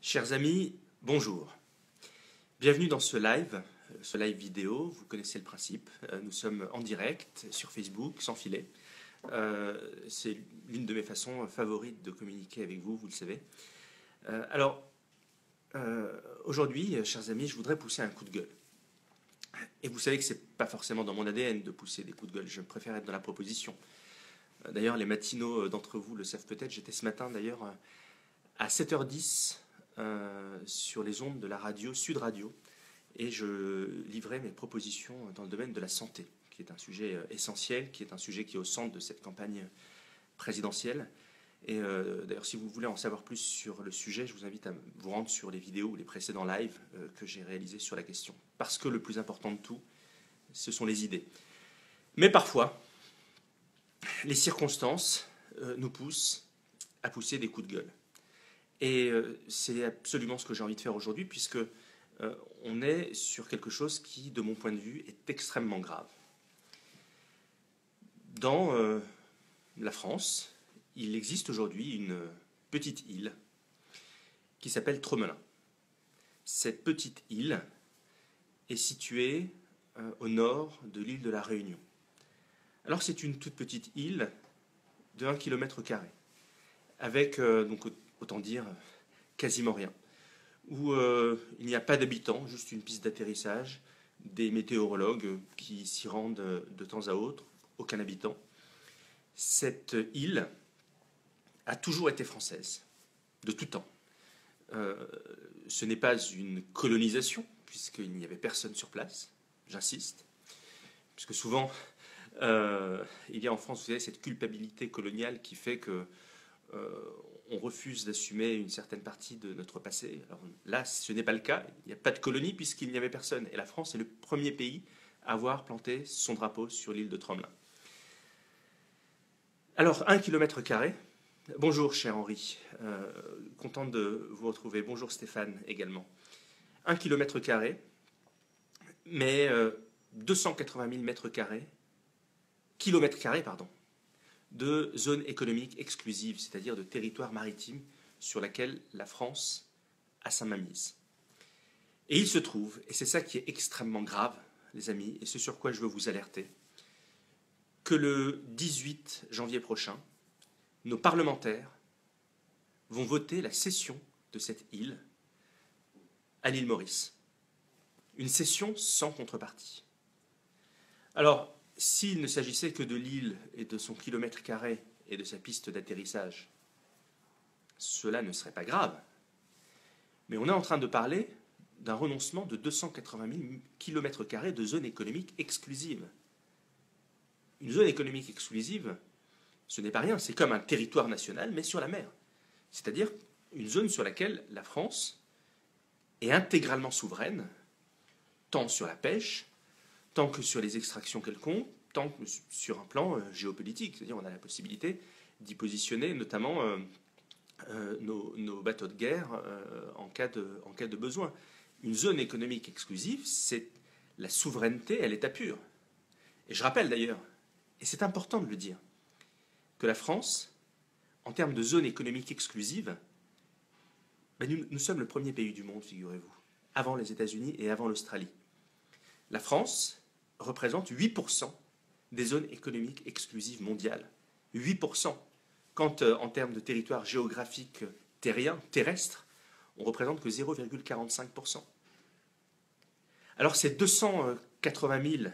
Chers amis, bonjour. Bienvenue dans ce live vidéo. Vous connaissez le principe. Nous sommes en direct sur Facebook, sans filet. C'est l'une de mes façons favorites de communiquer avec vous, vous le savez. Aujourd'hui, chers amis, je voudrais pousser un coup de gueule. Et vous savez que ce n'est pas forcément dans mon ADN de pousser des coups de gueule. Je préfère être dans la proposition. D'ailleurs, les matinaux d'entre vous le savent peut-être. J'étais ce matin, d'ailleurs, à 7h10 sur les ondes de la radio Sud Radio, et je livrais mes propositions dans le domaine de la santé, qui est un sujet essentiel, qui est un sujet qui est au centre de cette campagne présidentielle. Et d'ailleurs, si vous voulez en savoir plus sur le sujet, je vous invite à vous rendre sur les vidéos ou les précédents lives que j'ai réalisés sur la question. Parce que le plus important de tout, ce sont les idées. Mais parfois, les circonstances nous poussent à pousser des coups de gueule. Et c'est absolument ce que j'ai envie de faire aujourd'hui, puisque on est sur quelque chose qui, de mon point de vue, est extrêmement grave. Dans la France, il existe aujourd'hui une petite île qui s'appelle Tromelin. Cette petite île est située au nord de l'île de la Réunion. Alors c'est une toute petite île de 1 km², avec donc autant dire quasiment rien, où il n'y a pas d'habitants, juste une piste d'atterrissage, des météorologues qui s'y rendent de temps à autre, aucun habitant. Cette île a toujours été française, de tout temps. Ce n'est pas une colonisation, puisqu'il n'y avait personne sur place, j'insiste, puisque souvent il y a en France, vous savez, cette culpabilité coloniale qui fait que on refuse d'assumer une certaine partie de notre passé. Alors là, ce n'est pas le cas. Il n'y a pas de colonie puisqu'il n'y avait personne. Et la France est le premier pays à avoir planté son drapeau sur l'île de Tromelin. Alors, 1 km². Bonjour, cher Henri. Content de vous retrouver. Bonjour, Stéphane, également. 1 km², mais 280 000 kilomètres carrés, de zone économique exclusive, c'est-à-dire de territoire maritime sur laquelle la France a sa mainmise. Et il se trouve, et c'est ça qui est extrêmement grave, les amis, et c'est sur quoi je veux vous alerter, que le 18 janvier prochain, nos parlementaires vont voter la cession de cette île à l'île Maurice. Une cession sans contrepartie. Alors, s'il ne s'agissait que de l'île et de son kilomètre² et de sa piste d'atterrissage, cela ne serait pas grave. Mais on est en train de parler d'un renoncement de 280 000 km² de zone économique exclusive. Une zone économique exclusive, ce n'est pas rien, c'est comme un territoire national, mais sur la mer. C'est-à-dire une zone sur laquelle la France est intégralement souveraine, tant sur la pêche, tant que sur les extractions quelconques, tant que sur un plan géopolitique. C'est-à-dire on a la possibilité d'y positionner notamment nos bateaux de guerre en cas de besoin. Une zone économique exclusive, c'est la souveraineté à l'état pur. Et je rappelle d'ailleurs, et c'est important de le dire, que la France, en termes de zone économique exclusive, nous sommes le premier pays du monde, figurez-vous, avant les États-Unis et avant l'Australie. La France représente 8% des zones économiques exclusives mondiales. 8%. Quand, en termes de territoire géographique terrien, terrestre, on représente que 0,45%. Alors ces 280 000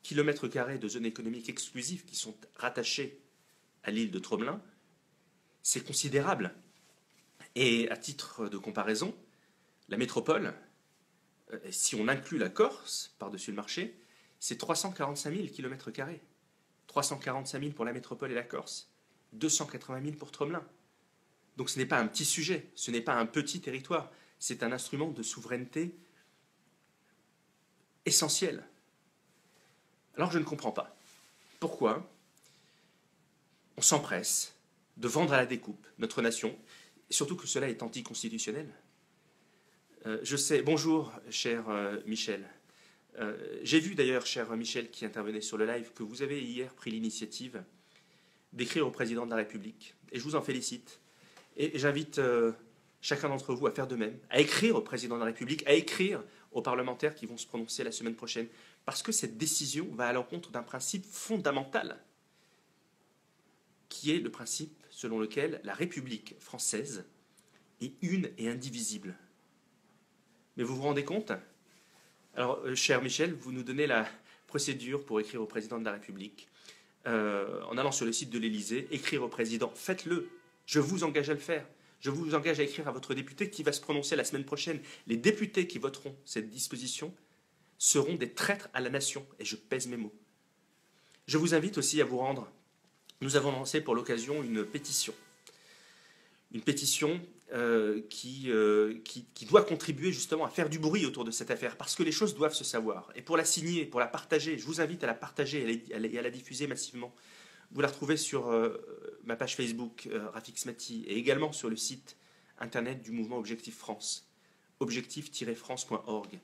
km² de zones économiques exclusives qui sont rattachées à l'île de Tromelin, c'est considérable. Et à titre de comparaison, la métropole, si on inclut la Corse par-dessus le marché, c'est 345 000 km². 345 000 pour la métropole et la Corse, 280 000 pour Tromelin. Donc ce n'est pas un petit sujet, ce n'est pas un petit territoire, c'est un instrument de souveraineté essentiel. Alors je ne comprends pas pourquoi on s'empresse de vendre à la découpe notre nation, et surtout que cela est anticonstitutionnel. Je sais, bonjour cher Michel. J'ai vu d'ailleurs, cher Michel, qui intervenait sur le live, que vous avez hier pris l'initiative d'écrire au président de la République. Et je vous en félicite. Et j'invite chacun d'entre vous à faire de même, à écrire au président de la République, à écrire aux parlementaires qui vont se prononcer la semaine prochaine. Parce que cette décision va à l'encontre d'un principe fondamental, qui est le principe selon lequel la République française est une et indivisible. Mais vous vous rendez compte? Alors, cher Michel, vous nous donnez la procédure pour écrire au président de la République. En allant sur le site de l'Élysée, écrire au président, faites-le. Je vous engage à le faire. Je vous engage à écrire à votre député qui va se prononcer la semaine prochaine. Les députés qui voteront cette disposition seront des traîtres à la nation, et je pèse mes mots. Je vous invite aussi à vous rendre. Nous avons lancé pour l'occasion une pétition. Une pétition qui doit contribuer justement à faire du bruit autour de cette affaire, parce que les choses doivent se savoir. Et pour la signer, pour la partager, je vous invite à la partager et à la diffuser massivement. Vous la retrouvez sur ma page Facebook, Rafik Smati, et également sur le site internet du mouvement Objectif France, objectif-france.org.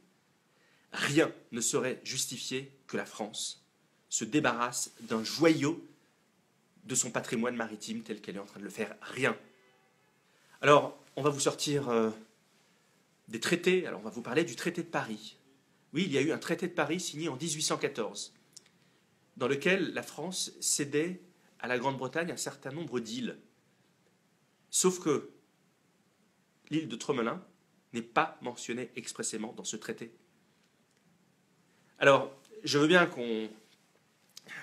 Rien ne saurait justifier que la France se débarrasse d'un joyau de son patrimoine maritime tel qu'elle est en train de le faire. Rien. Alors, on va vous sortir des traités. Alors, on va vous parler du traité de Paris. Oui, il y a eu un traité de Paris signé en 1814, dans lequel la France cédait à la Grande-Bretagne un certain nombre d'îles. Sauf que l'île de Tromelin n'est pas mentionnée expressément dans ce traité. Alors, je veux bien qu'on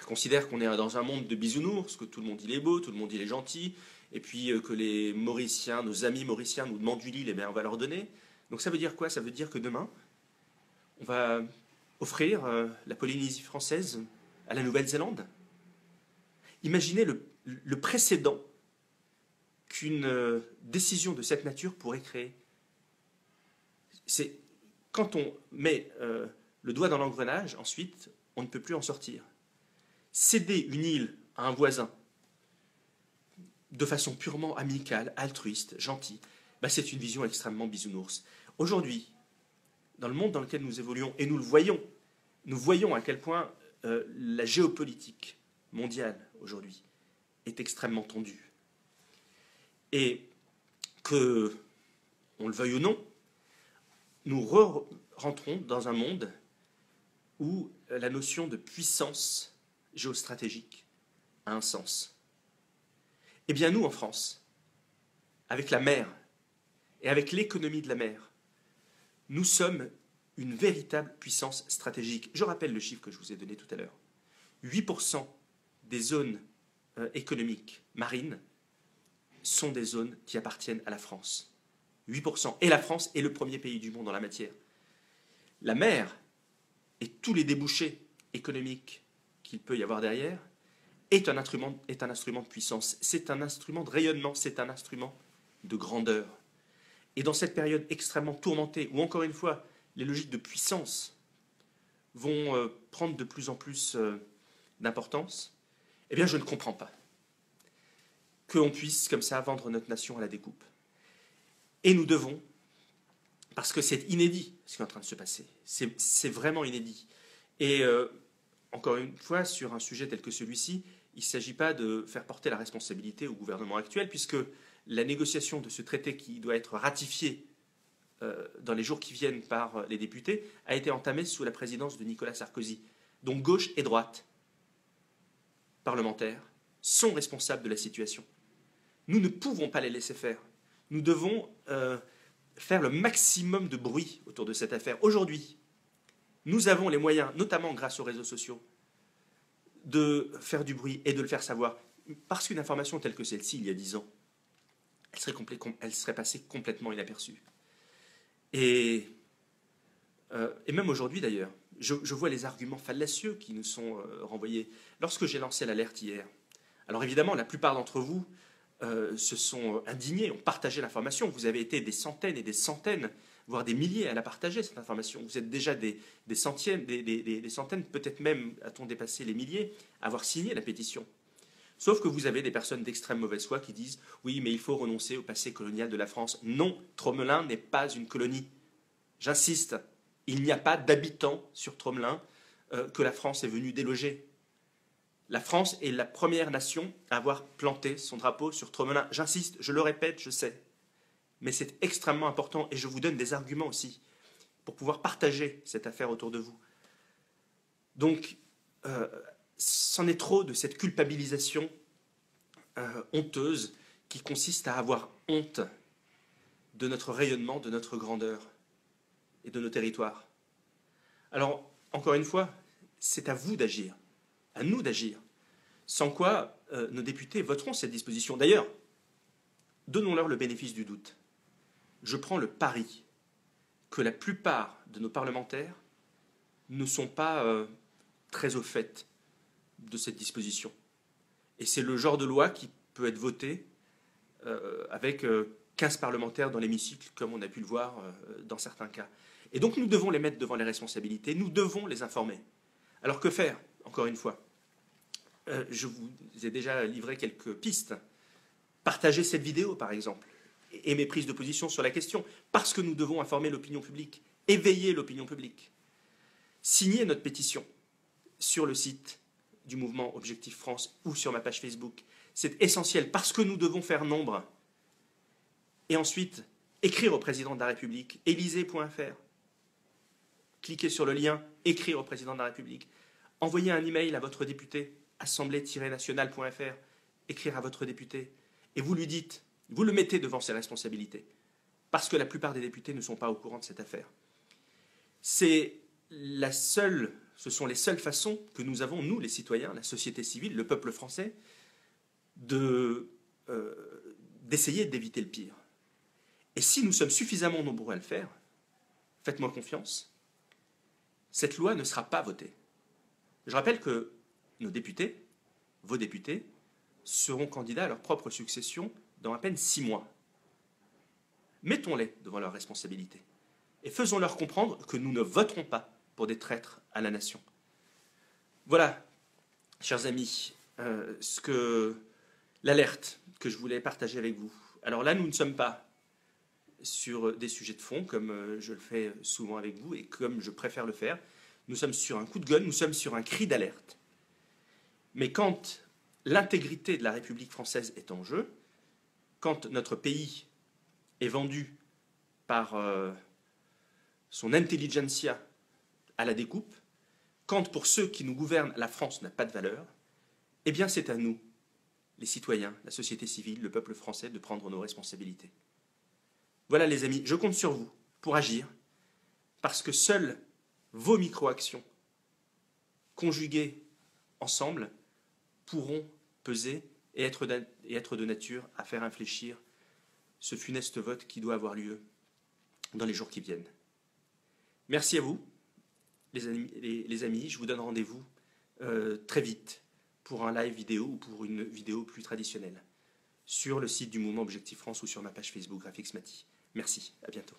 considère qu'on est dans un monde de bisounours, que tout le monde il est beau, tout le monde il est gentil, et puis que les Mauriciens, nos amis mauriciens nous demandent du l'île, eh bien on va leur donner. Donc ça veut dire quoi? Ça veut dire que demain, on va offrir la Polynésie française à la Nouvelle-Zélande. Imaginez le précédent qu'une décision de cette nature pourrait créer. C'est quand on met le doigt dans l'engrenage, ensuite, on ne peut plus en sortir. Céder une île à un voisin de façon purement amicale, altruiste, gentille, c'est une vision extrêmement bisounours. Aujourd'hui, dans le monde dans lequel nous évoluons, et nous voyons à quel point la géopolitique mondiale aujourd'hui est extrêmement tendue. Et que, on le veuille ou non, nous rentrons dans un monde où la notion de puissance géostratégique a un sens. Eh bien nous, en France, avec la mer et avec l'économie de la mer, nous sommes une véritable puissance stratégique. Je rappelle le chiffre que je vous ai donné tout à l'heure. 8% des zones économiques marines sont des zones qui appartiennent à la France. 8%. Et la France est le premier pays du monde en la matière. La mer et tous les débouchés économiques qu'il peut y avoir derrière est un instrument de puissance. C'est un instrument de rayonnement, c'est un instrument de grandeur. Et dans cette période extrêmement tourmentée, où encore une fois, les logiques de puissance vont prendre de plus en plus d'importance, eh bien je ne comprends pas qu'on puisse comme ça vendre notre nation à la découpe. Et nous devons, parce que c'est inédit ce qui est en train de se passer, c'est vraiment inédit. Et encore une fois, sur un sujet tel que celui-ci, il ne s'agit pas de faire porter la responsabilité au gouvernement actuel, puisque la négociation de ce traité qui doit être ratifié dans les jours qui viennent par les députés a été entamée sous la présidence de Nicolas Sarkozy. Donc gauche et droite parlementaires sont responsables de la situation. Nous ne pouvons pas les laisser faire. Nous devons faire le maximum de bruit autour de cette affaire. Aujourd'hui, nous avons les moyens, notamment grâce aux réseaux sociaux, de faire du bruit et de le faire savoir. Parce qu'une information telle que celle-ci, il y a 10 ans, elle serait passée complètement inaperçue. Et même aujourd'hui d'ailleurs, je vois les arguments fallacieux qui nous sont renvoyés. Lorsque j'ai lancé l'alerte hier, alors évidemment, la plupart d'entre vous se sont indignés, ont partagé l'information. Vous avez été des centaines et des centaines, voire des milliers à la partager, cette information. Vous êtes déjà des centaines, peut-être même, a-t-on dépassé les milliers, à avoir signé la pétition. Sauf que vous avez des personnes d'extrême mauvaise foi qui disent « Oui, mais il faut renoncer au passé colonial de la France. » Non, Tromelin n'est pas une colonie. J'insiste, il n'y a pas d'habitants sur Tromelin que la France est venue déloger. La France est la première nation à avoir planté son drapeau sur Tromelin. J'insiste, je le répète, je sais. mais c'est extrêmement important et je vous donne des arguments aussi pour pouvoir partager cette affaire autour de vous. Donc, c'en est trop de cette culpabilisation honteuse qui consiste à avoir honte de notre rayonnement, de notre grandeur et de nos territoires. Alors, encore une fois, c'est à vous d'agir, à nous d'agir, sans quoi nos députés voteront cette disposition. D'ailleurs, donnons-leur le bénéfice du doute. Je prends le pari que la plupart de nos parlementaires ne sont pas très au fait de cette disposition. Et c'est le genre de loi qui peut être votée avec 15 parlementaires dans l'hémicycle, comme on a pu le voir dans certains cas. Et donc nous devons les mettre devant les responsabilités, nous devons les informer. Alors que faire, encore une fois je vous ai déjà livré quelques pistes. Partagez cette vidéo, par exemple, et mes prises de position sur la question, parce que nous devons informer l'opinion publique, éveiller l'opinion publique. Signez notre pétition sur le site du mouvement Objectif France ou sur ma page Facebook. C'est essentiel, parce que nous devons faire nombre. Et ensuite, écrire au président de la République, élysée.fr. Cliquez sur le lien, écrire au président de la République. Envoyez un email à votre député, assemblée-nationale.fr, écrire à votre député, et vous lui dites, vous le mettez devant ses responsabilités, parce que la plupart des députés ne sont pas au courant de cette affaire. Ce sont les seules façons que nous avons, nous les citoyens, la société civile, le peuple français, d'essayer d'éviter le pire. Et si nous sommes suffisamment nombreux à le faire, faites-moi confiance, cette loi ne sera pas votée. Je rappelle que nos députés, vos députés, seront candidats à leur propre succession dans à peine 6 mois. Mettons-les devant leurs responsabilités et faisons-leur comprendre que nous ne voterons pas pour des traîtres à la nation. Voilà, chers amis, l'alerte que je voulais partager avec vous. Alors là, nous ne sommes pas sur des sujets de fond, comme je le fais souvent avec vous et comme je préfère le faire. Nous sommes sur un coup de gueule, nous sommes sur un cri d'alerte. Mais quand l'intégrité de la République française est en jeu, quand notre pays est vendu par son intelligentsia à la découpe, quand pour ceux qui nous gouvernent, la France n'a pas de valeur, eh bien c'est à nous, les citoyens, la société civile, le peuple français, de prendre nos responsabilités. Voilà les amis, je compte sur vous pour agir, parce que seules vos micro-actions, conjuguées ensemble, pourront peser et être de nature à faire infléchir ce funeste vote qui doit avoir lieu dans les jours qui viennent. Merci à vous, les amis. Je vous donne rendez-vous très vite pour un live vidéo ou pour une vidéo plus traditionnelle sur le site du mouvement Objectif France ou sur ma page Facebook Graphics Mati. Merci, à bientôt.